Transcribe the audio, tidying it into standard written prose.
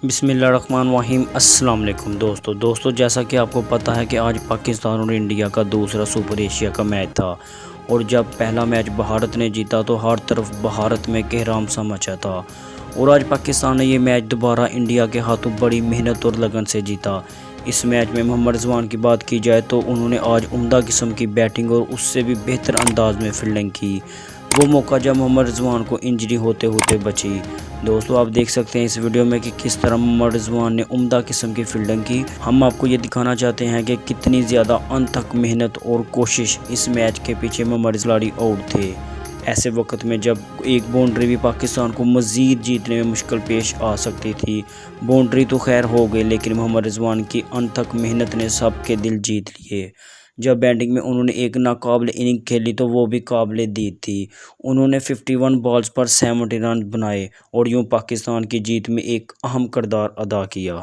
بسم اللہ الرحمن الرحیم۔ السلام علیکم دوستو جیسا کہ آپ کو پتہ ہے کہ آج پاکستان اور انڈیا کا دوسرا سپر ایشیا کا میچ تھا، اور جب پہلا میچ بھارت نے جیتا تو ہر طرف بھارت میں کہرام سا مچا تھا، اور آج پاکستان نے یہ میچ دوبارہ انڈیا کے ہاتھوں بڑی محنت اور لگن سے جیتا۔ اس میچ میں محمد رضوان کی بات کی جائے تو انہوں نے آج عمدہ قسم کی بیٹنگ اور اس سے بھی بہتر انداز میں فیلڈنگ کی، وہ موقع جب محمد رضوان کو انجری ہوتے بچی۔ دوستو آپ دیکھ سکتے ہیں اس ویڈیو میں کہ کس طرح محمد رضوان نے عمدہ قسم کی فیلڈنگ کی۔ ہم آپ کو یہ دکھانا چاہتے ہیں کہ کتنی زیادہ انتھک محنت اور کوشش اس میچ کے پیچھے محمد رضوان آؤٹ تھے، ایسے وقت میں جب ایک باؤنڈری بھی پاکستان کو مزید جیتنے میں مشکل پیش آ سکتی تھی۔ باؤنڈری تو خیر ہو گئی، لیکن محمد رضوان کی انتھک محنت نے سب کے دل جیت لیے۔ جب بیٹنگ میں انہوں نے ایک ناقابل اننگ کھیلی تو وہ بھی قابل دید تھی۔ انہوں نے 51 بالز پر 70 رن بنائے اور یوں پاکستان کی جیت میں ایک اہم کردار ادا کیا۔